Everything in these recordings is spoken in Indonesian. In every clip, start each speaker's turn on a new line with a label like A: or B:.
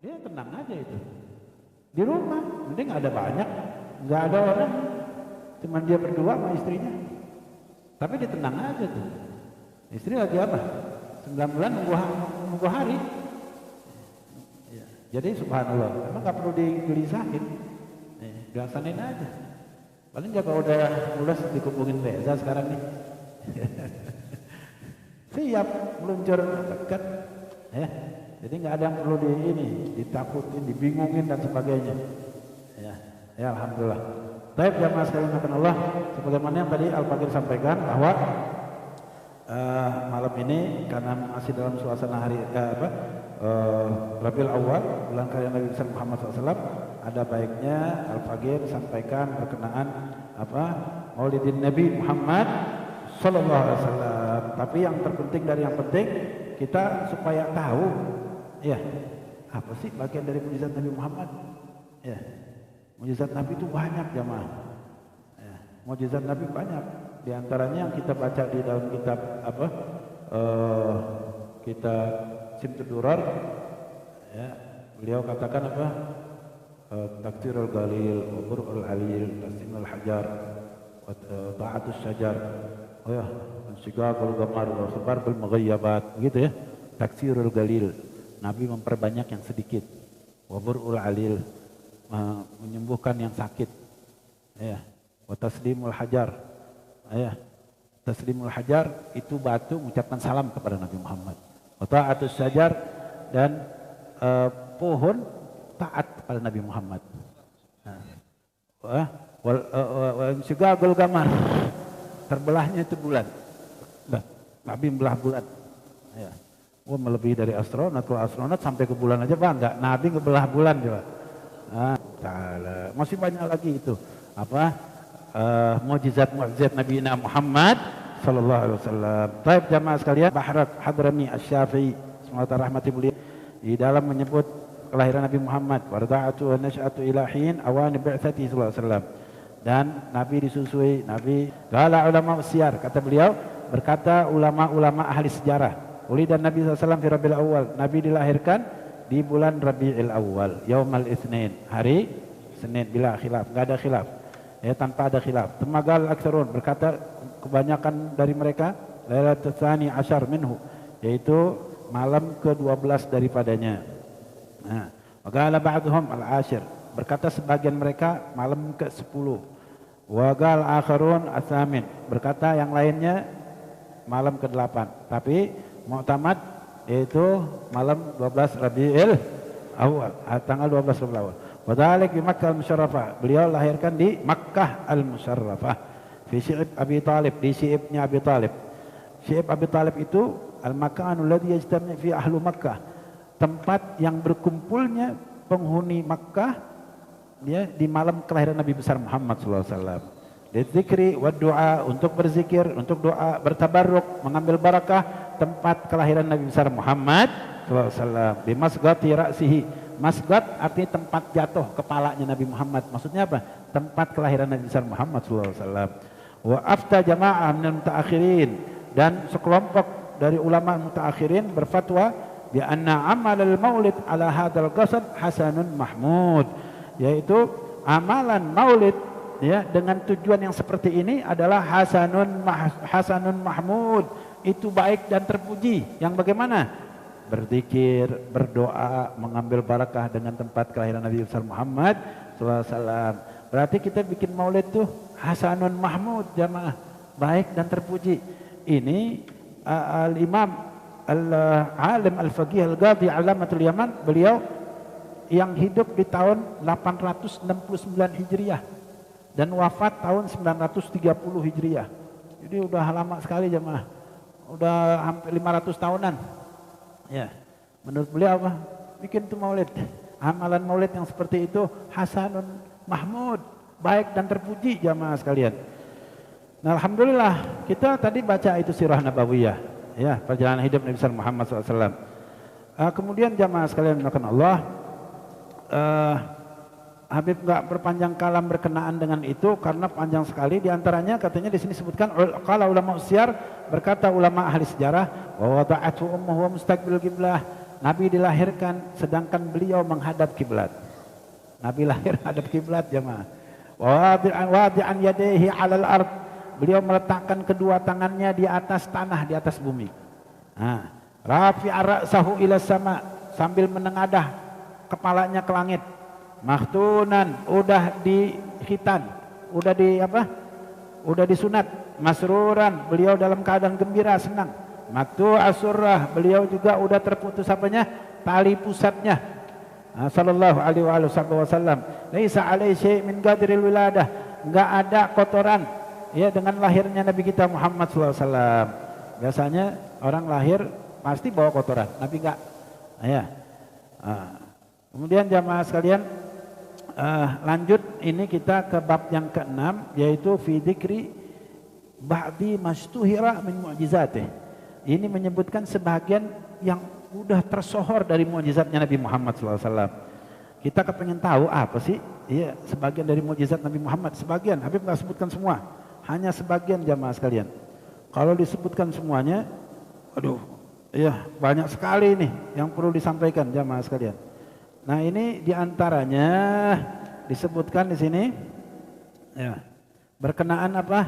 A: Dia tenang aja itu. Di rumah, penting ada banyak, nggak ada orang, cuman dia berdua sama istrinya. Tapi dia tenang aja tuh. Istri lagi apa? 9 bulan nunggu hari. Ya. Jadi subhanallah, emang nggak perlu digelisahin, dilaksanain aja. Paling nggak kalau udah mulai dikumpulin Reza sekarang nih. Siap meluncur dekat, ya. Jadi nggak ada yang perlu ditakutin, dibingungin dan sebagainya. Ya alhamdulillah. Baik jamaah sekalian akan Allah, sebagaimana yang tadi Al-Fakir sampaikan bahwa malam ini karena masih dalam suasana hari Rabiul Awal, bulan karya Nabi besar Muhammad SAW, ada baiknya Al-Fakir sampaikan berkenaan Maulidin Nabi Muhammad Sallallahu Alaihi Wasallam. Tapi yang terpenting dari yang penting kita supaya tahu, ya apa sih bagian dari mukjizat Nabi Muhammad? Ya, mukjizat Nabi itu banyak jamaah. Ya, mukjizat Nabi banyak. Di antaranya yang kita baca di dalam kitab kitab Simtud Durar, ya, beliau katakan Takdirul Galil, Burul Alil, Taslimul Hajar, Ta'atus Syajar, Sigagul Gamar, Khabar bil Mughayyabat, gitu ya. Takdirul Galil, Nabi memperbanyak yang sedikit. Waburul Alil, menyembuhkan yang sakit. Ya. Wa Taslimul Hajar, ya. Taslimul Hajar itu batu mengucapkan salam kepada Nabi Muhammad. Wa Ta'atus Syajar, dan pohon taat kepada Nabi Muhammad. Sigagul Gamar, terbelahnya itu bulan. Nabi membelah bulan. Ya. Melebihi dari astronot. Kalau astronot sampai ke bulan aja bangga. Nabi ngebelah bulan juga. Masih banyak lagi itu. Mukjizat Nabi Muhammad Sallallahu Alaihi Wasallam. Baik jamaah sekalian, Bahrat Hadrami Asy-Syafi'i, semoga rahmati beliau, di dalam menyebut kelahiran Nabi Muhammad, warda'atu wa nash'atu ila hin awani bi'tsati sallallahu alaihi wasallam. Dan Nabi disusui, Nabi qala ulama usyar, kata beliau, berkata ulama-ulama ahli sejarah, ulidan Nabi SAW fi Rabiul Awal, Nabi dilahirkan di bulan Rabiul Awal, yaumal Itsnin, hari Senin, bila khilaf, enggak ada khilaf. Ya, tanpa ada khilaf. Temagal aktsarun, berkata kebanyakan dari mereka lailatul tsani asyar minhu, yaitu malam ke-12 daripadanya. Waqala ba'dhum al-ashir, berkata sebagian mereka malam ke-10. Waqal akharun ats-tsamin, berkata yang lainnya malam ke-8. Tapi mu'tamad yaitu malam 12 Rabiul Awal, tanggal 12 Rabiul Awal. Wadhalik di Makkah al-Musyarrafah, beliau lahirkan di Makkah al-Musyarrafah, fi Syi'ib Abi Talib, di Syi'ibnya Abi Talib. Syi'ib Abi Talib itu al-makanu alladhi yajtami' fi ahlu Makkah, tempat yang berkumpulnya penghuni Makkah, ya, di malam kelahiran Nabi besar Muhammad sallallahu alaihi wasallam. Dzikri wa doa, untuk berzikir, untuk doa, bertabarruk, mengambil barakah tempat kelahiran Nabi besar Muhammad sallallahu alaihi wasallam. Bi masghati ra'sihi, masghat artinya tempat jatuh kepalanya Nabi Muhammad. Maksudnya apa? Tempat kelahiran Nabi besar Muhammad sallallahu alaihi wasallam. Wa afta jama'ah minal mutaakhirin, dan sekelompok dari ulama mutaakhirin berfatwa bi anna amal al-maulid ala hadzal qasad hasanun mahmud, yaitu amalan maulid, ya, dengan tujuan yang seperti ini adalah hasanun mahmud, itu baik dan terpuji. Yang bagaimana? Berzikir, berdoa, mengambil barakah dengan tempat kelahiran Nabi besar Muhammad sallallahu alaihi wasallam. Berarti kita bikin maulid tuh hasanun mahmud jamaah, baik dan terpuji. Ini al-Imam al-Alim al-Faqih al-Qadhi Alamatul Yaman, beliau yang hidup di tahun 869 Hijriah dan wafat tahun 930 Hijriah. Jadi udah lama sekali jemaah, udah hampir 500 tahunan. Ya, menurut beliau apa? Bikin tuh maulid, amalan maulid yang seperti itu hasanun mahmud, baik dan terpuji jemaah sekalian. Nah, alhamdulillah kita tadi baca itu sirah nabawiyah, ya, perjalanan hidup Nabi besar Muhammad SAW. Kemudian jamaah sekalian dimuliakan Allah, Habib nggak berpanjang kalam berkenaan dengan itu karena panjang sekali. Di antaranya katanya di sini sebutkan qala ulama usyar, berkata ulama ahli sejarah, wa wada'atu ummuhu mustaqbil qiblah, Nabi dilahirkan sedangkan beliau menghadap kiblat. Nabi lahir hadap kiblat jemaah. Wadi'an yadayhi 'alal ard. Beliau meletakkan kedua tangannya di atas tanah, di atas bumi. Nah, rafi'a ra'sahu ila sama, sambil menengadah kepalanya ke langit. Maktunan, udah dikhitan, udah di apa? Udah disunat. Masruran, beliau dalam keadaan gembira, senang. Maktu asurrah, beliau juga udah terputus apanya? Tali pusatnya. Sallallahu alaihi wasallam. Laisa alaihi syai' min gadril wiladah. Enggak ada kotoran ya dengan lahirnya Nabi kita Muhammad sallallahu alaihi wasallam. Biasanya orang lahir pasti bawa kotoran, Nabi enggak. Ya. Kemudian jamaah sekalian, lanjut ini kita ke bab yang ke-6, yaitu fi dzikri ba'di mastuhira min mu'jizatih. Ini menyebutkan sebagian yang udah tersohor dari mukjizatnya Nabi Muhammad SAW. Kita kepengen tahu apa sih? Iya, sebagian dari mukjizat Nabi Muhammad. Sebagian, Habib nggak sebutkan semua, hanya sebagian jamaah sekalian. Kalau disebutkan semuanya, aduh, ya banyak sekali nih yang perlu disampaikan jamaah sekalian. Nah ini diantaranya disebutkan di sini, ya, berkenaan apa?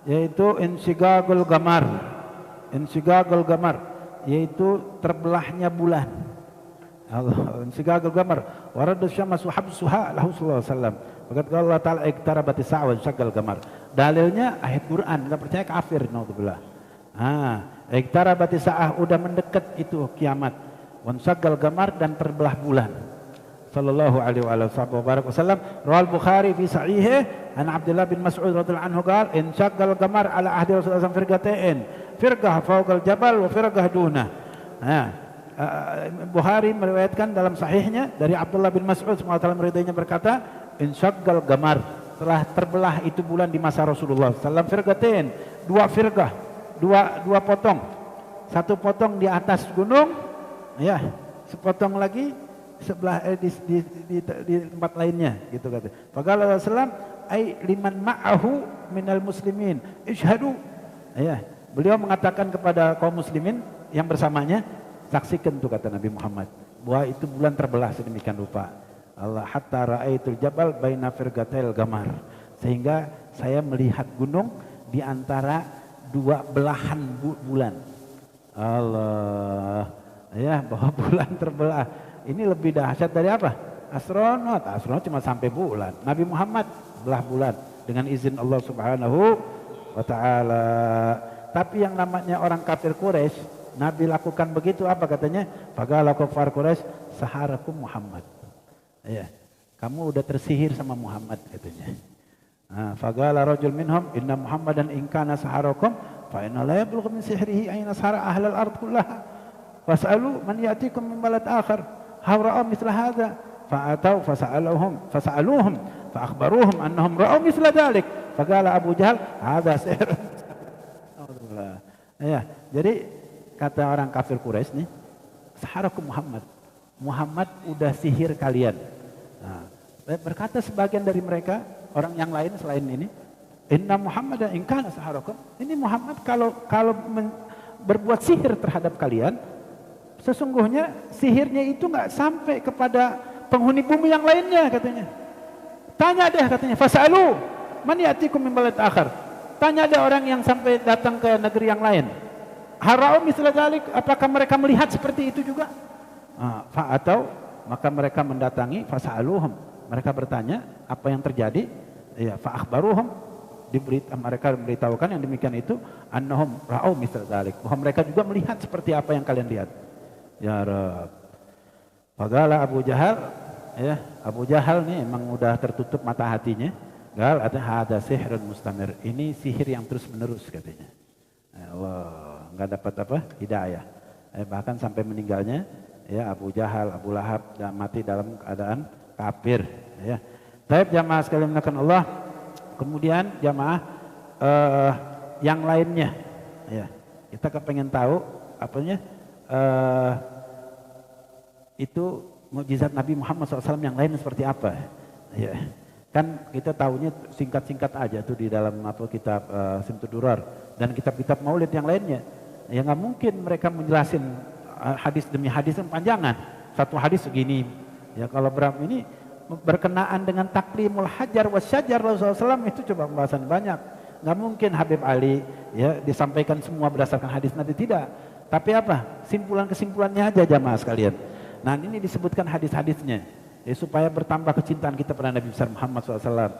A: Yaitu insigagul gamar. Insigagul gamar, yaitu terbelahnya bulan. Allah, insigagul gamar. Waradu syamsu habsuha lahu sallallahu alaihi wasallam. Berkata Allah Ta'ala iqtarabati sa'a wa syaggal gamar. Dalilnya ayat Quran, enggak percaya kafir, naudzubillah. Iqtarabati sa'ah, udah mendekat itu kiamat. Wan syaggal gamar, dan terbelah bulan. Sallallahu alaihi wasallam. Rawal Bukhari fi sahihi an Abdullah bin Mas'ud radhiyallahu anhu qala in syaggal gamar ala ahdi Rasulullah sallallahu alaihi wasallam firqah fawqal jabal wa firqah duna. Bukhari meriwayatkan dalam sahihnya dari Abdullah bin Mas'ud semoga Allah meridainya berkata, insyaggal gamar, telah terbelah itu bulan di masa Rasulullah sallallahu firqatain, dua firqah, dua potong. Satu potong di atas gunung, ya, sepotong lagi sebelah di tempat lainnya gitu kata. Faqala Rasulullah ai liman ma'ahu minal muslimin ishhadu. Ya, beliau mengatakan kepada kaum muslimin yang bersamanya, saksikan tuh kata Nabi Muhammad bahwa itu bulan terbelah sedemikian rupa. Allah hatta ra'aitul jabal baina firqatil gamar, sehingga saya melihat gunung di antara dua belahan bulan. Allah, ya, bahwa bulan terbelah. Ini lebih dahsyat dari apa? Astronot. Astronot cuma sampai bulan. Nabi Muhammad belah bulan dengan izin Allah Subhanahu wa ta'ala. Tapi yang namanya orang kafir Quraisy, Nabi lakukan begitu apa katanya? Faqala kufar Quraisy saharakum Muhammad. Ya, kamu udah tersihir sama Muhammad katanya. Faqala rajul minhum inna Muhammadan in kana saharakum fa inna la yablughu min sihrihi ayna sahara ahlal ard kullaha. Was'alu man ya'tikum min balad akhar hal ra'a mithla hadha fa'atau fasa'aluhum fa'akhbaruhum annahum ra'au mithla dhalik faqala Abu Jahal hadha sihr. Ya, jadi kata orang kafir Quraisy nih, saharakum Muhammad. Muhammad udah sihir kalian. Berkata sebagian dari mereka, orang yang lain selain ini, inna Muhammadan in kana saharakum. Ini Muhammad kalau berbuat sihir terhadap kalian, sesungguhnya sihirnya itu nggak sampai kepada penghuni bumi yang lainnya katanya. Tanya deh katanya, fasalu man ya'tikum min balad akhar. Tanya deh orang yang sampai datang ke negeri yang lain. Harau misla dzalik, apakah mereka melihat seperti itu juga? Atau maka mereka mendatangi fasaluhum. Mereka bertanya apa yang terjadi? Ya, fa akhbaruhum, mereka memberitahukan yang demikian itu, annahum ra'au misla dzalik, bahwa mereka juga melihat seperti apa yang kalian lihat. Ya Rabb. Faqala Abu Jahal, ya, Abu Jahal nih emang udah tertutup mata hatinya. Gal ada hada sihrun mustamir. Ini sihir yang terus menerus katanya. Ya Allah, enggak dapat apa? Hidayah. Bahkan sampai meninggalnya, ya, Abu Jahal, Abu Lahab dan mati dalam keadaan kafir, ya. Baik jamaah sekalian menakan Allah. Kemudian jamaah yang lainnya, ya. Kita kepengen tahu apanya? Itu mukjizat Nabi Muhammad SAW yang lain seperti apa? Ya, kan kita tahunya singkat-singkat aja tuh di dalam apa kitab Simtud Durar dan kitab-kitab Maulid yang lainnya. Ya nggak mungkin mereka menjelasin hadis demi hadis yang panjangan. Satu hadis segini. Ya kalau berapa ini berkenaan dengan taklimul hajar wasyajar Rasulullah SAW itu coba pembahasan banyak. Nggak mungkin Habib Ali ya disampaikan semua berdasarkan hadis Nabi, tidak. Tapi apa? Kesimpulannya aja jamaah sekalian. Nah ini disebutkan hadis-hadisnya ya, supaya bertambah kecintaan kita pada Nabi besar Muhammad SAW.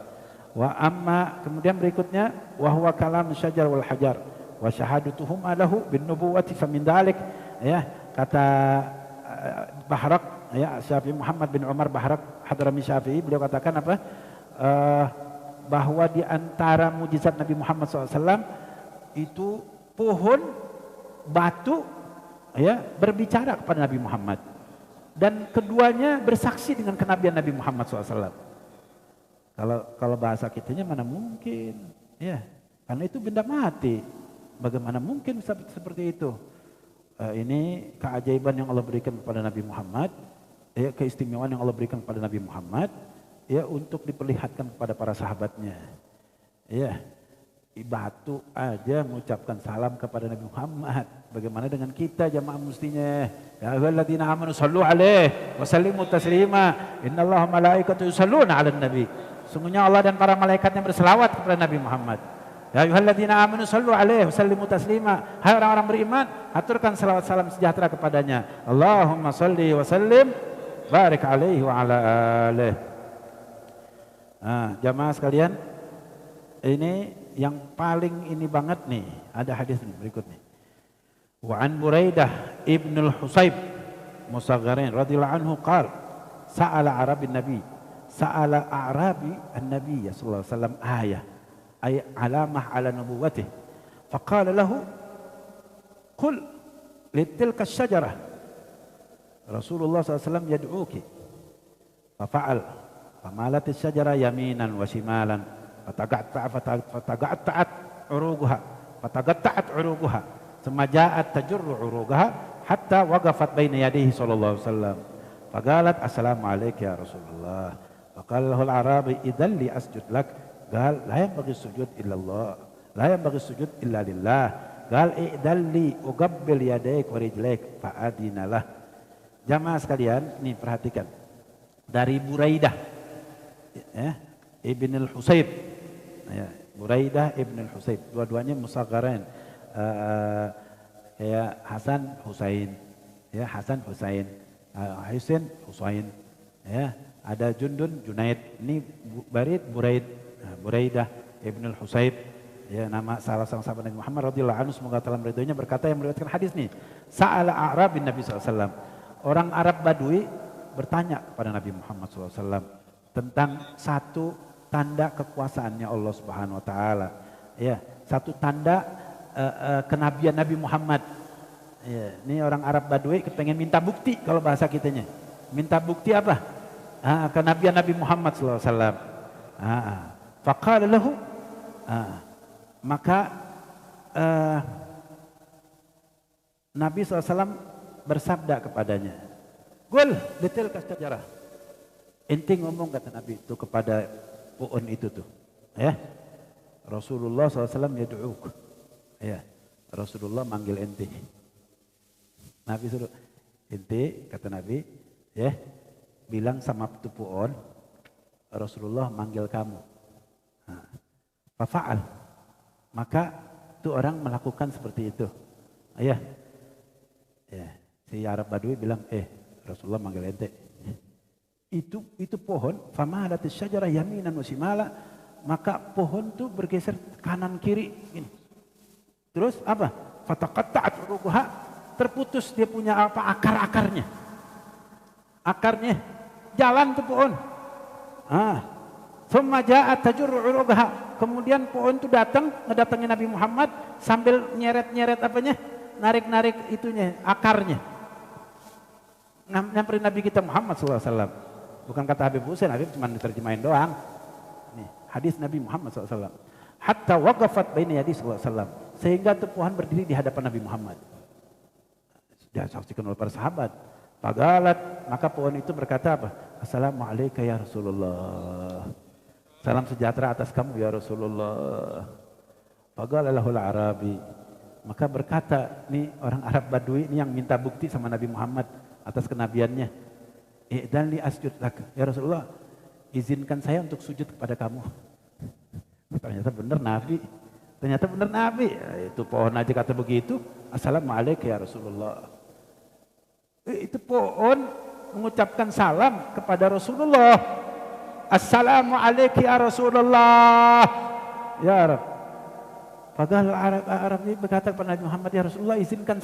A: Wa amma kemudian berikutnya wa huwa kalam syajar wal hajar wa syahadatuhum alahu bin nubuwati famin dalik ya, kata Bahrak ya, Syafi'i Muhammad bin Umar Bahrak Hadrami Syafi'i, beliau katakan apa? Bahwa di antara mujizat Nabi Muhammad SAW itu pohon, batu ya berbicara kepada Nabi Muhammad, dan keduanya bersaksi dengan kenabian Nabi Muhammad SAW. Kalau bahasa kitanya mana mungkin ya, karena itu benda mati, bagaimana mungkin bisa seperti itu? Ini keajaiban yang Allah berikan kepada Nabi Muhammad ya, keistimewaan yang Allah berikan kepada Nabi Muhammad ya, untuk diperlihatkan kepada para sahabatnya ya. Batu aja mengucapkan salam kepada Nabi Muhammad, bagaimana dengan kita jamaah mestinya? Ya ayyuhalladzina amanu shallu alaihi wa sallimu taslima innallaha malaikatahu yusholluna 'alan nabi. Sungguhnya Allah dan para malaikatnya berselawat kepada Nabi Muhammad. Ya ayyuhalladzina amanu shallu alaihi wa sallimu taslima. Hai orang-orang beriman, aturkan salawat salam sejahtera kepadanya. Allahumma shalli wa sallim barik alaihi wa ala alihi. Nah, jamaah sekalian, ini yang paling ini banget nih, ada hadis nih berikutnya. Wa an Buraidah ibnul Husayb Musaghgarin radhiyallahu anhu qala sa'ala Arabi an-nabiy sallallahu alaihi wasallam ay alamah ala nubuwwatih faqala lahu qul litilka asy-syajarah Rasulullah sallallahu alaihi wasallam yad'uki fa'al famalat asy-syajara yaminan wa shimalan fatagatta'at uruguha thumma ja'at tajurru urugaha hatta waqafat baina yadayhi sallallahu alaihi wasallam faqalat assalamu alayka ya Rasulullah faqala lahu al-arabi idzan li asjud lak qal la yanbaghi sujud illa Allah la yanbaghi sujud illa lillah qal idzan li uqabbil yadayk wa rijlaik fa adinalah. Jamaah sekalian, nih perhatikan dari Buraidah ya, Ibn al-Husayb ya, Buraidah Ibn al-Husayb, dua-duanya Musaghgarin ya, Hasan Husain ya, Hasan Husain, Husain Husain ya, ada Jundun Junaid, ini Buraidah Ibn al-Husayb ya, nama salah seorang sahabat Nabi Muhammad radhiyallahu anhu semoga Allah meridhoinya, berkata yang meriwayatkan hadis nih, sa'ala a'rabin Nabi SAW, orang Arab Badui bertanya kepada Nabi Muhammad SAW tentang satu tanda kekuasaannya Allah Subhanahu wa taala. Ya, satu tanda kenabian Nabi Muhammad. Ya, ini orang Arab Badui kepengen minta bukti kalau bahasa kitanya. Minta bukti apa? Kenabian Nabi Muhammad sallallahu alaihi wasallam. Faqala lahu maka Nabi SAW bersabda kepadanya, "Qul litilka asy-syajarah." Ente ngomong kata Nabi itu kepada pohon itu tuh, ya. Rasulullah SAW yad'uk, ya. Rasulullah manggil ente. Nabi suruh ente, kata Nabi, ya, bilang sama itu pohon, Rasulullah manggil kamu. Fa'al, maka itu orang melakukan seperti itu, ya. Ya, si Arab Badui bilang, Rasulullah manggil ente. Itu pohon, famalatis syajarah yaminan wa shimala, maka pohon itu bergeser kanan kiri ini. Terus apa? Fataqatta'at uruquha, terputus dia punya apa akar-akarnya. Akarnya jalan tuh pohon. Thumma ja'at tajurru uruquha, kemudian pohon itu datang ngedatangi Nabi Muhammad sambil nyeret-nyeret apanya? Narik-narik itunya, akarnya. Nyamperin Nabi kita Muhammad sallallahu alaihi wasallam. Bukan kata Habib Hussein, Habib cuma diterjemahin doang. Nih, hadis Nabi Muhammad SAW. Hatta waqafat baina yadi sallallahu alaihi wasallam. Sehingga tuh pohon berdiri di hadapan Nabi Muhammad. Sudah saksikan oleh para sahabat. Fagalat, maka pohon itu berkata apa? Assalamualaikum ya Rasulullah. Salam sejahtera atas kamu ya Rasulullah. Fagala lahul arabi. Maka berkata, nih orang Arab Badui ini yang minta bukti sama Nabi Muhammad atas kenabiannya. Dan li asjud lak. Ya Rasulullah, izinkan saya untuk sujud kepada kamu. Ternyata benar Nabi. Ternyata benar Nabi. Itu pohon aja kata begitu. Assalamualaikum ya Rasulullah. Itu pohon mengucapkan salam kepada Rasulullah. Assalamualaikum ya Rasulullah. Ya Arab. Padahal Arab ini berkata kepada Nabi Muhammad, ya Rasulullah izinkan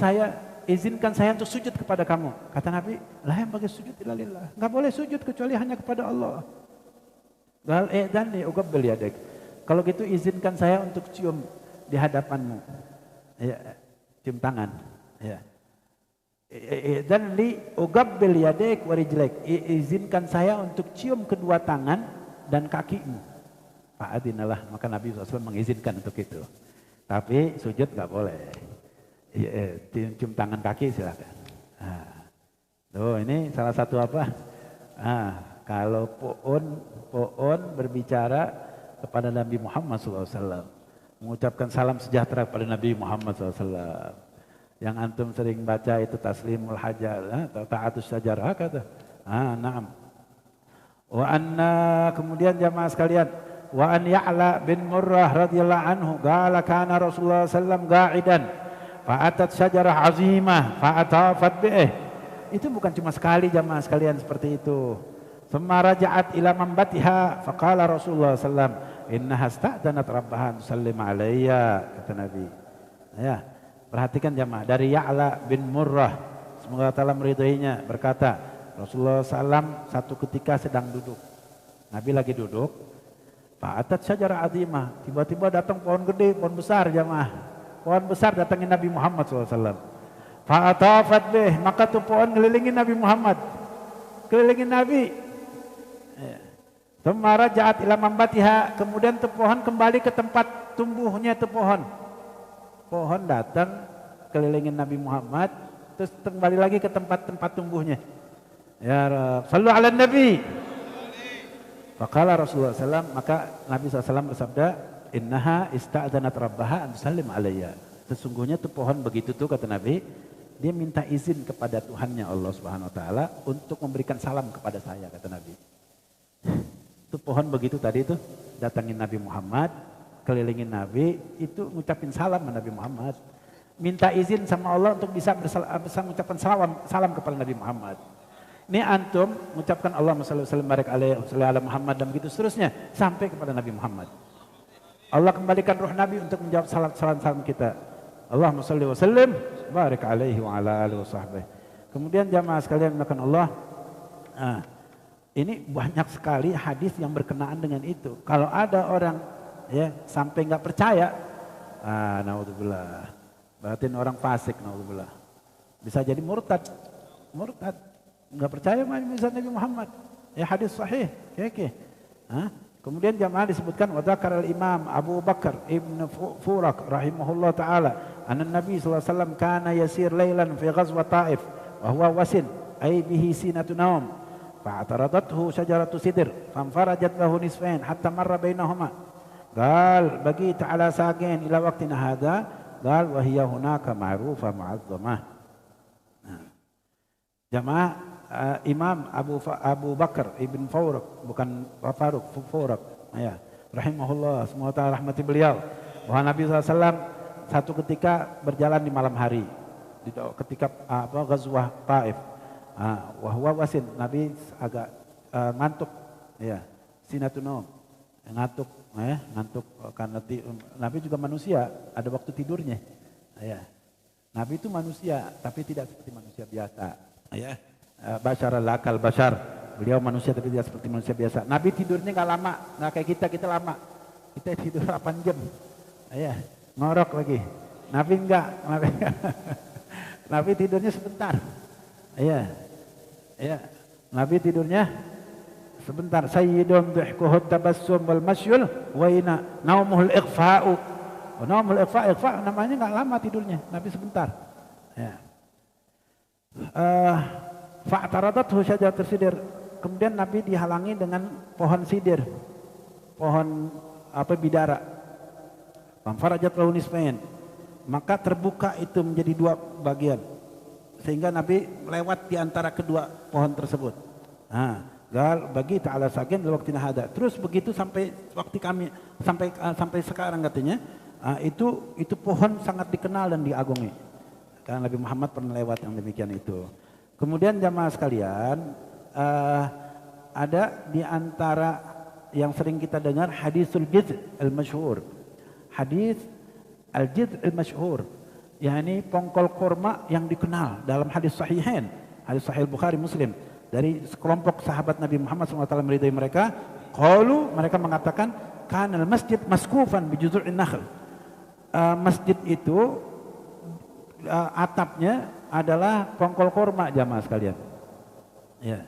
A: saya untuk sujud kepada kamu. Kata Nabi, lah yang bagi sujud ilalillah. Enggak boleh sujud kecuali hanya kepada Allah. Dan uqabbil yadak. Kalau gitu izinkan saya untuk cium di hadapanmu. Ya, cium tangan. Ya. Dan li uqabbil yadak wa rijlaik. Izinkan saya untuk cium kedua tangan dan kakimu. Fa'adinalah, maka Nabi SAW mengizinkan untuk itu. Tapi sujud nggak boleh. Cium tangan kaki silakan. Tuh ini salah satu apa? Kalau pohon berbicara kepada Nabi Muhammad SAW, mengucapkan salam sejahtera kepada Nabi Muhammad SAW. Yang antum sering baca itu taslimul hajar, ta'atus syajarah kata. Naam. Wa anna, kemudian jamaah sekalian, wa an Ya'la bin Murrah radhiyallahu anhu qala kana Rasulullah sallam qa'idan fa atat syajarah azimah fa atafat bih. Itu bukan cuma sekali jamaah sekalian seperti itu. Thumma raja'at ila mambatiha fa qala Rasulullah sallam innaha sta'danat rabbaha tusallim alayya, kata Nabi. Ya, perhatikan jamaah, dari Ya'la bin Murrah, semoga Allah meridhoinya, berkata Rasulullah sallam satu ketika sedang duduk. Nabi lagi duduk. Fa'atat syajarah azimah, tiba-tiba datang pohon gede, pohon besar jamaah. Pohon besar datangin Nabi Muhammad SAW. Fa'atafat bih, maka tuh pohon ngelilingin Nabi Muhammad. Kelilingin Nabi. Thumma raja'at ila mambatiha, kemudian tuh pohon kembali ke tempat tumbuhnya tuh pohon. Pohon datang kelilingin Nabi Muhammad, terus kembali lagi ke tempat-tempat tumbuhnya. Ya Rabb, sallu ala Nabi. Faqala Rasulullah SAW, maka Nabi SAW bersabda, innaha ista'adzanat rabbaha an tusallim alayya. Sesungguhnya tuh pohon begitu tuh kata Nabi, dia minta izin kepada Tuhannya Allah Subhanahu Wa Taala untuk memberikan salam kepada saya, kata Nabi. Tuh pohon begitu tadi tuh datangin Nabi Muhammad, kelilingin Nabi, itu ngucapin salam sama Nabi Muhammad. Minta izin sama Allah untuk bisa mengucapkan salam kepada Nabi Muhammad. Ini antum mengucapkan Allahumma shalli wa sallim barik alaihi ala Muhammad dan begitu seterusnya sampai kepada Nabi Muhammad. Allah kembalikan ruh Nabi untuk menjawab salam kita. Allahumma shalli wa sallim barik alaihi wa ala alihi wa sahbihi. Kemudian jamaah sekalian melakukan Allah. Ini banyak sekali hadis yang berkenaan dengan itu. Kalau ada orang ya sampai nggak percaya, naudzubillah. Berarti orang fasik, naudzubillah. Bisa jadi murtad. Enggak percaya sama Nabi Muhammad. Ya hadis sahih. Oke. Kemudian jamaah disebutkan wa dzakara al-Imam Abu Bakar Ibn Furak rahimahullah taala anna Nabi sallallahu alaihi wasallam kana yasir lailan fi ghazwat Taif wa huwa wasin ay bihi sinatu naum fa'taradathu syajaratu sidr fanfarajat lahu nisfain hatta marra bainahuma qal bagi ta'ala saqin ila waqtina hadha qal wa hiya hunaka ma'rufa mu'azzamah. Jamaah Imam Abu Bakar Ibn Furak, bukan Furak, ya, rahimahullah, semoga Allah rahmati beliau, bahwa Nabi SAW satu ketika berjalan di malam hari, ketika ghazwah Taif, wahwa wasin, Nabi agak ngantuk, ya, sinatunom, ngantuk karena Nabi juga manusia, ada waktu tidurnya, ya. Nabi itu manusia, tapi tidak seperti manusia biasa, ya. Basyar lakal basyar, beliau manusia tapi tidak seperti manusia biasa. Nabi tidurnya nggak lama, nggak kayak kita lama, kita tidur 8 jam, ya, ngorok lagi. Nabi enggak, Nabi tidurnya sebentar, ya, Nabi tidurnya sebentar. Sayyidun dhihkuhu tabassum wal masyul wa ina naumuhul ighfa'u. Naumul ighfa' namanya nggak lama tidurnya, Nabi sebentar, ya. Fa'taradathu syajaratu sidr. Kemudian Nabi dihalangi dengan pohon sidir, pohon bidara. Famfarajat lahu nisfain. maka terbuka itu menjadi dua bagian. Sehingga Nabi lewat di antara kedua pohon tersebut. Gal bagi ta'ala sagin waktu hada. Terus begitu sampai waktu kami sampai sekarang katanya, itu pohon sangat dikenal dan diagungi. Karena Nabi Muhammad pernah lewat yang demikian itu. Kemudian jamaah sekalian, ada di antara yang sering kita dengar hadisul jid' al-masyhur. Hadis al-jid' al-masyhur, yakni pongkol kurma yang dikenal dalam hadis sahihain, hadis sahih Bukhari Muslim, dari sekelompok sahabat Nabi Muhammad SAW meridai mereka. Mereka mengatakan kanal masjid maskufan bi juz'in nakhl. Masjid itu atapnya adalah pongkol kurma jamaah sekalian. Ya.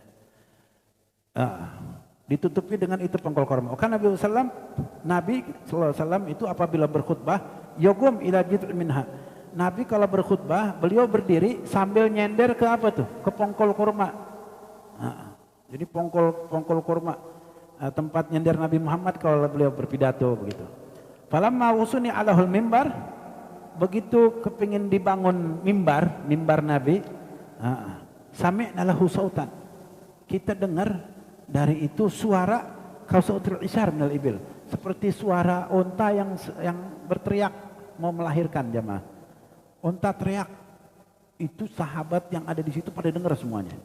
A: Ditutupi dengan itu pongkol kurma. Karena Nabi SAW itu apabila berkhutbah, yaqum ila jid'in minha. Nabi kalau berkhutbah, beliau berdiri sambil nyender ke apa tuh? Ke pongkol kurma. Jadi pongkol kurma, tempat nyender Nabi Muhammad kalau beliau berpidato begitu. Falamma usuni alahul mimbar, begitu kepingin dibangun mimbar Nabi, sami'na lahu sautan. Kita dengar dari itu suara kausautul isyar minal ibil, seperti suara unta yang berteriak mau melahirkan jamaah. Unta teriak, itu sahabat yang ada di situ pada dengar semuanya.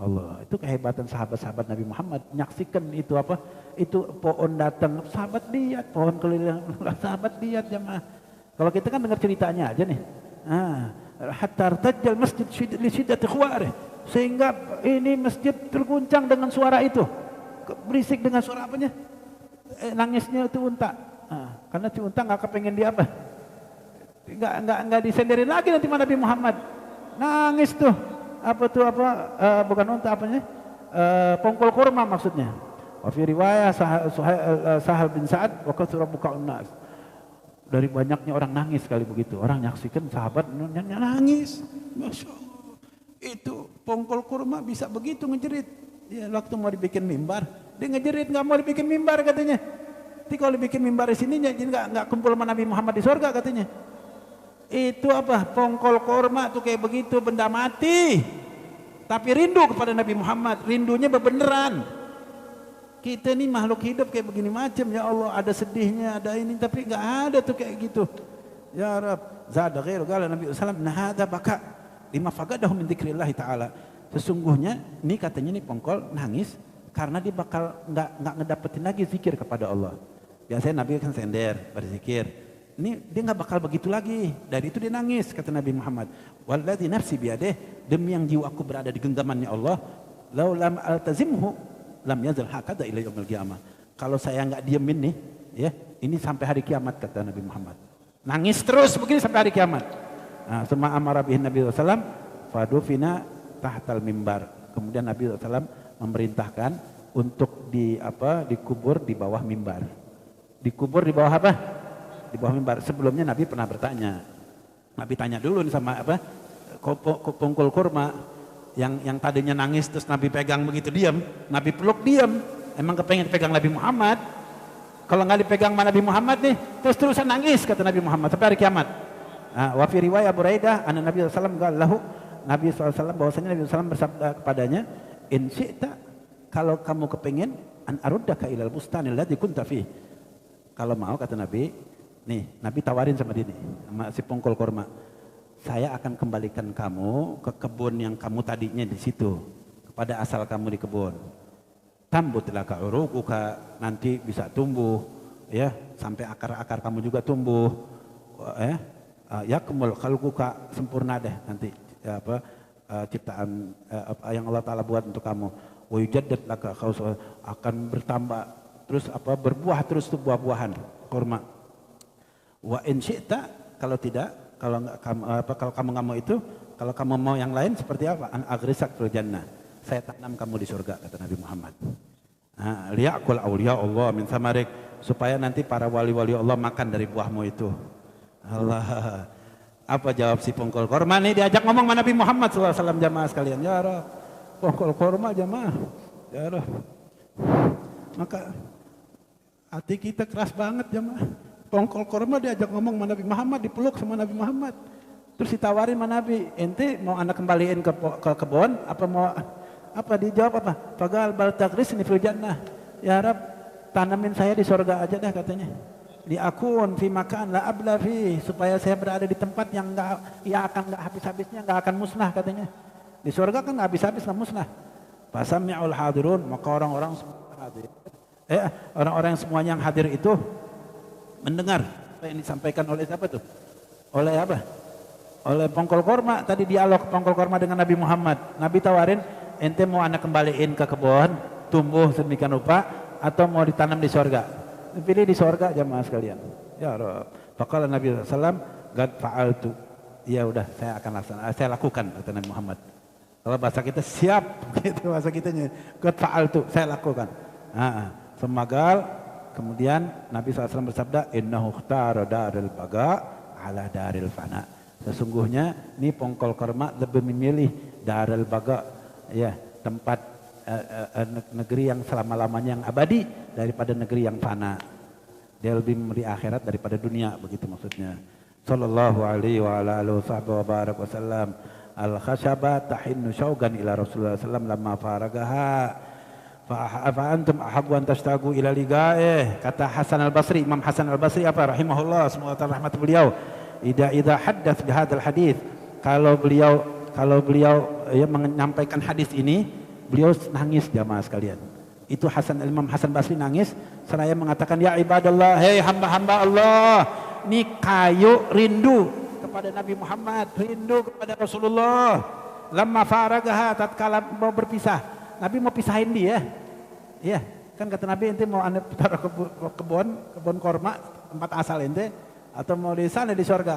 A: Allah, itu kehebatan sahabat-sahabat Nabi Muhammad. Menyaksikan itu apa? Itu pohon datang, sahabat lihat, pohon keliling, sahabat lihat jamaah. Kalau kita kan dengar ceritanya aja nih. Hatta artajal masjid li syiddati khawarih, sehingga ini masjid terguncang dengan suara itu. Berisik dengan suara apanya? Nangisnya itu unta. Karena si unta nggak kepengen dia apa? Nggak disenderin lagi nanti Nabi Muhammad. Nangis tuh. Bukan unta apanya? Pongkol kurma maksudnya. Wa fi riwayah Sahal bin Sa'ad wa katsura buka'un nas. Dari banyaknya orang nangis kali begitu. Orang nyaksikan sahabat nangis. Masya Allah. Itu pongkol kurma bisa begitu ngejerit. Ya, waktu mau dibikin mimbar, dia ngejerit nggak mau dibikin mimbar katanya. Tapi kalau dibikin mimbar di sini jadi nggak kumpul sama Nabi Muhammad di surga katanya. Itu apa? Pongkol kurma tuh kayak begitu, benda mati. Tapi rindu kepada Nabi Muhammad, rindunya bebeneran. Kita ini makhluk hidup kayak begini macam, ya Allah, ada sedihnya, ada ini, tapi nggak ada tuh kayak gitu. Ya Rab, zada ghairu qala Nabi sallallahu alaihi wasallam, nahada baka lima fagadahu min dzikrillah taala. Sesungguhnya ini katanya nih pongkol nangis karena dia bakal nggak ngedapetin lagi zikir kepada Allah. Biasanya Nabi kan sender berzikir. Ini dia nggak bakal begitu lagi. Dari itu dia nangis kata Nabi Muhammad. Walladzi nafsi biyadih, demi yang jiwaku berada di genggamannya Allah. Lau lam altazimhu lam yazal hakada ila yaumil qiyamah. Kalau saya nggak diemin nih, ya ini sampai hari kiamat kata Nabi Muhammad. Nangis terus begini sampai hari kiamat. Suma amara bihi Nabi sallallahu alaihi wasallam fadufina tahtal mimbar. Kemudian Nabi SAW memerintahkan untuk dikubur di bawah mimbar. Dikubur di bawah apa? Di bawah mimbar. Sebelumnya Nabi pernah bertanya. Nabi tanya dulu nih sama pongkol kurma yang tadinya nangis terus Nabi pegang begitu diam. Nabi peluk diam. Emang kepengen pegang Nabi Muhammad. Kalau nggak dipegang sama Nabi Muhammad nih, terus terusan nangis kata Nabi Muhammad sampai hari kiamat. Wa fi riwayat Buraidah anna Nabi SAW lahu, Nabi SAW bahwasanya Nabi SAW bersabda kepadanya, in syi'ta, kalau kamu kepingin an aruddaka ilal bustanil ladzi kunta fi. Kalau mau kata Nabi, nih Nabi tawarin sama dia nih, sama si pongkol kurma. Saya akan kembalikan kamu ke kebun yang kamu tadinya di situ, kepada asal kamu di kebun. Tambut laka uruquka, nanti bisa tumbuh ya, sampai akar-akar kamu juga tumbuh. Yakmul khalquka, sempurna deh nanti ciptaan yang Allah Ta'ala buat untuk kamu. Wa yujaddad laka khawsa, akan bertambah terus berbuah terus tuh buah-buahan kurma. Wa in syi'ta, kalau tidak, kalau kamu nggak mau itu, kalau kamu mau yang lain seperti apa? An agrisak fil jannah, saya tanam kamu di surga kata Nabi Muhammad. Liya'kul awliya Allah min samarik, supaya nanti para wali-wali Allah makan dari buahmu itu. Allah, apa jawab si pongkol kurma nih, diajak ngomong sama Nabi Muhammad SAW jamaah sekalian. Ya Rab, pongkol kurma jamaah, ya Rab. Maka hati kita keras banget jamaah. Pongkol korma diajak ngomong sama Nabi Muhammad, dipeluk sama Nabi Muhammad. Terus ditawarin sama Nabi, ente mau anak kembaliin ke kebun apa mau apa? Dijawab apa? Fagal bal tagrisni fil jannah. Ya Rab, tanamin saya di surga aja dah katanya. Di akun fi makan la abla fi, supaya saya berada di tempat yang akan enggak habis-habisnya, enggak akan musnah katanya. Di surga kan enggak habis-habis, enggak musnah. Fasami'ul hadirun, maka orang-orang hadir. Orang-orang semuanya yang hadir itu mendengar apa yang disampaikan oleh siapa tuh? Oleh apa? Oleh pongkol korma. Tadi dialog pongkol korma dengan Nabi Muhammad. Nabi tawarin, ente mau anak kembaliin ke kebun, tumbuh sedemikian rupa, atau mau ditanam di sorga? Pilih di sorga jamaah sekalian. Ya Rabb. Faqala Nabi SAW, "Qad fa'altu." Ya udah, saya akan laksanakan, saya lakukan, kata Nabi Muhammad. Kalau bahasa kita siap, gitu bahasa kitanya. "Qad fa'altu," saya lakukan. Semagal. Kemudian Nabi SAW bersabda, innahu ikhtara daril baga ala daril fana. Sesungguhnya ini pongkol korma lebih memilih daril baga, ya, tempat negeri yang selama-lamanya yang abadi daripada negeri yang fana. Dia lebih memilih akhirat daripada dunia, begitu maksudnya. Sallallahu alaihi wa ala alihi wa barak wasallam. Al-khashaba tahinnu syaugan ila Rasulullah SAW lamma faragaha. Fa antum ahabbu an tashtagu ila liqa'ih. Kata Hasan Al-Basri, Imam Hasan Al-Basri apa rahimahullah, semoga rahmat beliau. Idza haddath bihadzal hadits, kalau beliau ya menyampaikan hadis ini, beliau nangis jamaah sekalian. Itu Imam Hasan Basri nangis seraya mengatakan, ya ibadallah, hei hamba-hamba Allah, ini kayu rindu kepada Nabi Muhammad, rindu kepada Rasulullah. Lamma faragaha, tatkala mau berpisah, Nabi mau pisahin dia. Iya, kan kata Nabi, ente mau anda taruh kebun korma tempat asal ente, atau mau di sana di surga.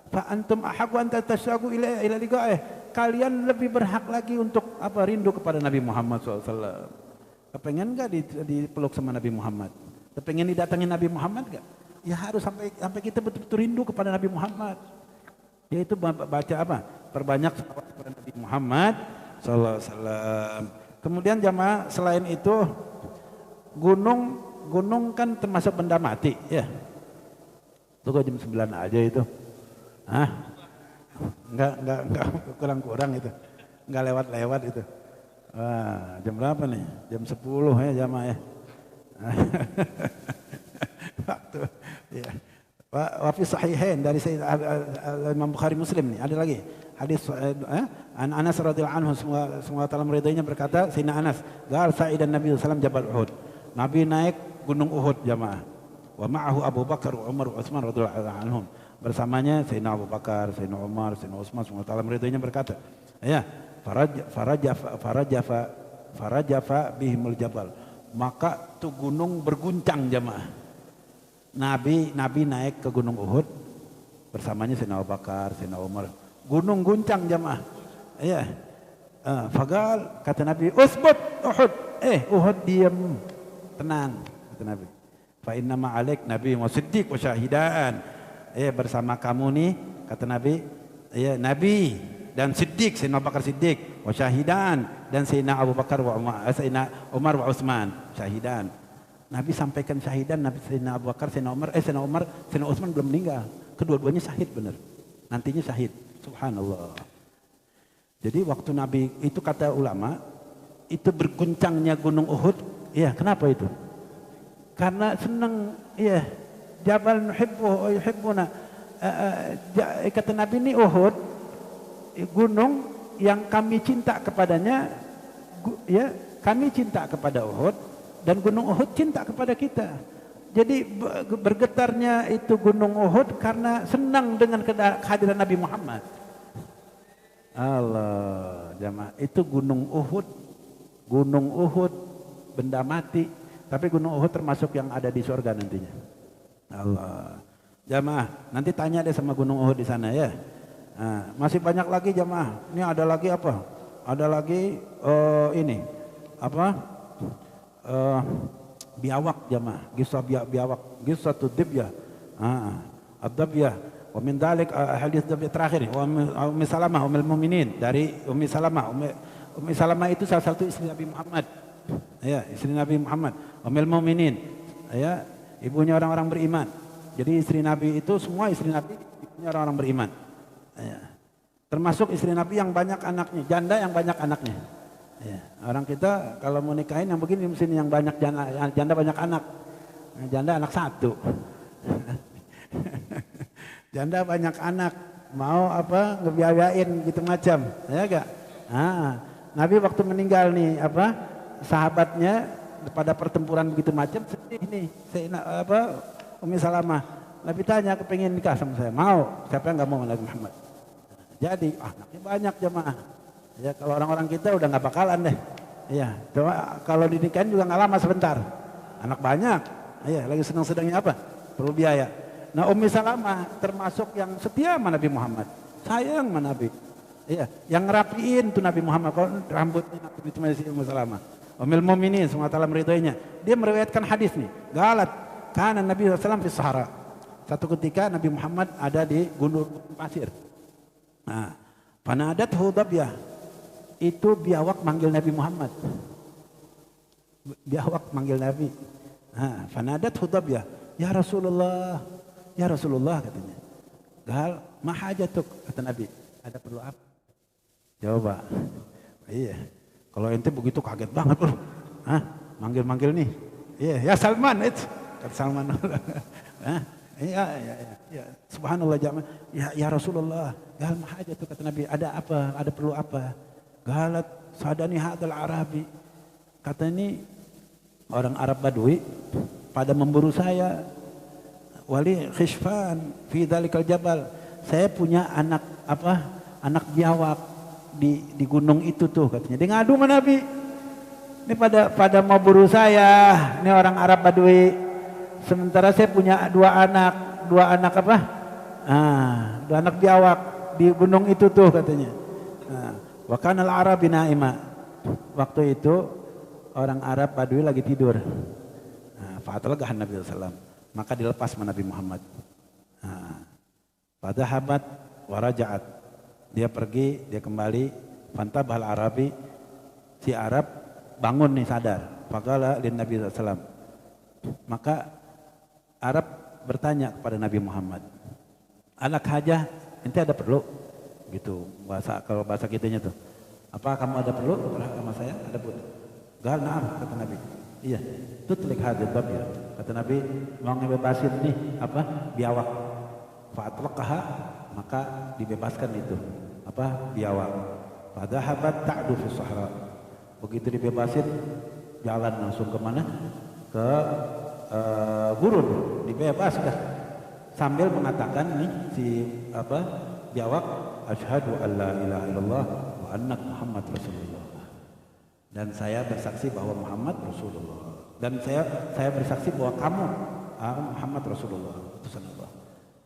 A: Fa antum ahabbu an tatasyagu ila liqa'ih. Kalian lebih berhak lagi untuk apa? Rindu kepada Nabi Muhammad SAW. Kepengen enggak dipeluk sama Nabi Muhammad? Kepengen didatangin Nabi Muhammad enggak? Ya harus sampai kita betul-betul rindu kepada Nabi Muhammad. Yaitu baca apa? Perbanyak selawat kepada Nabi Muhammad SAW. Kemudian jamaah, selain itu gunung kan termasuk benda mati, ya. Tunggu jam 9 aja itu. Enggak kurang-kurang itu. Enggak lewat-lewat itu. Jam berapa nih? Jam 10 ya jamaah ya. Waktu ya. Wa fi sahihain dari Imam Bukhari Muslim nih, ada lagi. Hadis Anas radhiyallahu anhu, semua taala meridainya, berkata Sayyidina Anas, "Gal sa'idan Nabi sallallahu alaihi wasallam Jabal Uhud." Nabi naik gunung Uhud jamaah. Wa ma'ahu Abu Bakar wa Umar wa Utsman radhiyallahu anhum. Bersamanya Sayyidina Abu Bakar, Sayyidina Umar, Sayyidina Utsman, semua taala meridainya, berkata, ya, farajafa bihimul jabal. Maka tuh gunung berguncang jamaah. Nabi naik ke gunung Uhud bersamanya Sayyidina Abu Bakar, Sayyidina Umar. Gunung guncang jamaah. Ya. Fagal, kata Nabi, usbut Uhud. Uhud diam, tenang, kata Nabi. Fa inna ma'alaik Nabi wa siddiq wa syahidan. Bersama kamu nih, kata Nabi, ya, Nabi dan Siddiq, Sayyidina Abu Bakar Siddiq, wa syahidan, dan Sayyidina Abu Bakar wa Sayyidina Umar wa Utsman, syahidan. Nabi sampaikan syahidan, Nabi Sayyidina Abu Bakar, Sayyidina Umar, Sayyidina Utsman belum meninggal. Kedua-duanya syahid benar. Nantinya syahid. Subhanallah. Jadi waktu Nabi itu, kata ulama, itu berguncangnya gunung Uhud, ya, kenapa itu? Karena senang, ya, Jabal nuhibbu wa yuhibbuna. Kata Nabi ini Uhud, gunung yang kami cinta kepadanya, ya, kami cinta kepada Uhud, dan gunung Uhud cinta kepada kita. Jadi bergetarnya itu gunung Uhud karena senang dengan kehadiran Nabi Muhammad. Allah, jamaah, itu gunung Uhud benda mati, tapi gunung Uhud termasuk yang ada di surga nantinya. Allah, jamaah, nanti tanya deh sama gunung Uhud di sana ya. Masih banyak lagi jamaah. Ini ada lagi apa? Ada lagi ini apa? Biawak jamaah, kisah biawak, kisah Dibyah, Ad-Dibyah. Wa min dzalik hadis terakhir, Ummi Salamah ummul mukminin, dari Ummi Salamah. Ummi Salamah itu salah satu istri Nabi Muhammad. Ya, istri Nabi Muhammad, ummul mukminin. Ya, ibunya orang-orang beriman. Jadi istri Nabi itu semua istri Nabi ibunya orang-orang beriman. Ya. Termasuk istri Nabi yang banyak anaknya, janda yang banyak anaknya. Ya. Orang kita kalau mau nikahin yang begini mesti yang banyak janda banyak anak. Janda anak satu. Janda banyak anak, mau apa ngebiayain gitu macam, ya gak? Nabi waktu meninggal nih sahabatnya pada pertempuran begitu macam sedih nih, Ummi Salamah. Nabi tanya kepengen nikah sama saya, mau? Siapa yang nggak mau Nabi Muhammad? Jadi anaknya banyak jemaah. Ya kalau orang-orang kita udah nggak bakalan deh. Iya, coba kalau dinikahin juga nggak lama sebentar. Anak banyak, iya lagi senang-sedangnya apa? Perlu biaya. Nah Ummi Salamah termasuk yang setia sama Nabi Muhammad, sayang sama Nabi. Iya, yang ngerapiin tuh Nabi Muhammad, kalau rambutnya Nabi itu masih Ummi Salamah. Ummul Mukminin SWT meridhoinya. Dia meriwayatkan hadis nih, Galat, kana Nabi SAW fi Sahara. Satu ketika Nabi Muhammad ada di gunung pasir. Nah, panadat Hudabyah, itu biawak manggil Nabi Muhammad. Biawak manggil Nabi. Nah, panadat Hudabyah, ya Rasulullah. Ya Rasulullah katanya. Gal, mahajatuk kata Nabi. Ada perlu apa? Coba. Iya. Kalau ente begitu kaget banget loh. Manggil-manggil nih. Iya, ya Salman itu. Kata Salman. Iya. Subhanallah jamaah. Ya Rasulullah. Gal mahajatuk kata Nabi. Ada apa? Ada perlu apa? Galat sadani hadal Arabi. Kata ini orang Arab Badui pada memburu saya. Wali khishfan fi dzalikal jabal. Saya punya anak biawak di gunung itu tuh katanya. Dia ngadu sama Nabi. Ini pada mau buru saya. Ini orang Arab Badui. Sementara saya punya dua anak dua anak biawak di gunung itu tuh katanya. Wa kanal Arabi naima. Waktu itu orang Arab Badui lagi tidur. Fa'atalagahan Nabi sallallahu alaihi wasallam. Maka dilepas sama Nabi Muhammad. Pada habat warajaat. Dia pergi, dia kembali. Fantabahal Arabi. Si Arab bangun nih sadar. Faqala lin Nabi SAW. Maka Arab bertanya kepada Nabi Muhammad. Alak hajah, ente ada perlu? Gitu. Kalau bahasa kitanya tuh. Apa kamu ada perlu? Sama saya ada perlu. Gal na'am kata Nabi. Iya, tutlik hadil bab ya. Kata Nabi, mau ngebebasin nih biawak. Fa'atlaqaha, maka dibebaskan itu biawak. Fadhahabat ta'du fi sahra. Begitu dibebasin, jalan langsung ke mana? Ke gurun, dibebaskan. Sambil mengatakan nih si biawak, asyhadu an la ilaha illallah wa annaka Muhammad Rasulullah. Dan saya bersaksi bahwa Muhammad Rasulullah. Dan saya bersaksi bahwa kamu Muhammad Rasulullah, utusan Allah.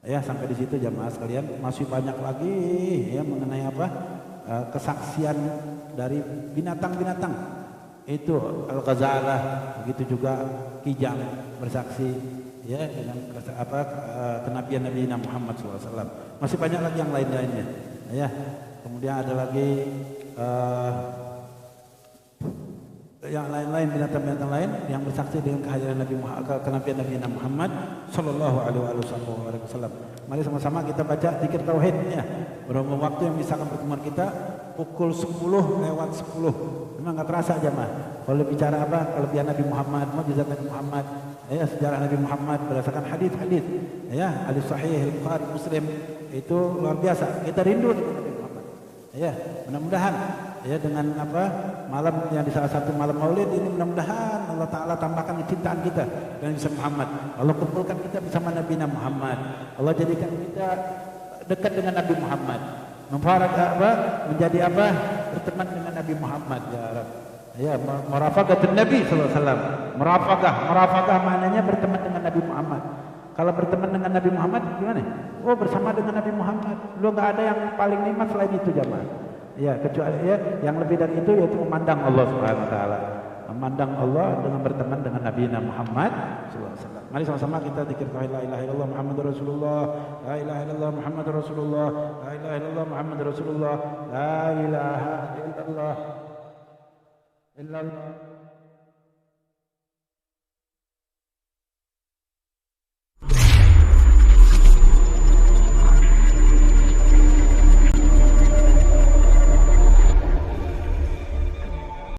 A: Ya sampai di situ jamaah sekalian, masih banyak lagi ya mengenai kesaksian dari binatang-binatang. Itu Al-Ghazalah, begitu juga Kijang bersaksi ya dengan kenabian Nabi Muhammad SAW. Masih banyak lagi yang lain-lainnya. Ya. Kemudian ada lagi yang lain-lain binatang-binatang lain yang bersaksi dengan kehadiran Nabi Muhammad, kenabian Nabi Muhammad sallallahu alaihi wasallam. Mari sama-sama kita baca zikir tauhid ya. Berhubung waktu yang misalkan pertemuan kita pukul 10:10. Memang enggak terasa jemaah. Kalau bicara kelebihan Nabi Muhammad, mukjizat Nabi Muhammad, ya sejarah Nabi Muhammad berdasarkan hadis-hadis ya, hadis sahih Bukhari Muslim itu luar biasa. Kita rindu dengan Nabi Muhammad. Ya, mudah-mudahan ya dengan malam yang di salah satu malam Maulid ini mudah-mudahan Allah Taala tambahkan kecintaan kita dengan Nabi Muhammad. Allah kumpulkan kita bersama Nabi Muhammad. Allah jadikan kita dekat dengan Nabi Muhammad. Menjadi berteman dengan Nabi Muhammad ya Rabb. Ya, merafaqatun Nabi sallallahu alaihi wasallam. Merafaqah maknanya berteman dengan Nabi Muhammad. Kalau berteman dengan Nabi Muhammad gimana? Oh, bersama dengan Nabi Muhammad. Lu enggak ada yang paling nikmat selain itu jamaah. Ya, kecuali ya yang lebih dari itu yaitu memandang Allah Subhanahu wa taala. Memandang Allah dengan berteman dengan Nabi Muhammad sallallahu alaihi wasallam. Mari sama-sama kita zikir la ilaha illallah Muhammadur Rasulullah, la ilaha illallah Muhammadur Rasulullah, la ilaha illallah Muhammadur Rasulullah, la ilaha illallah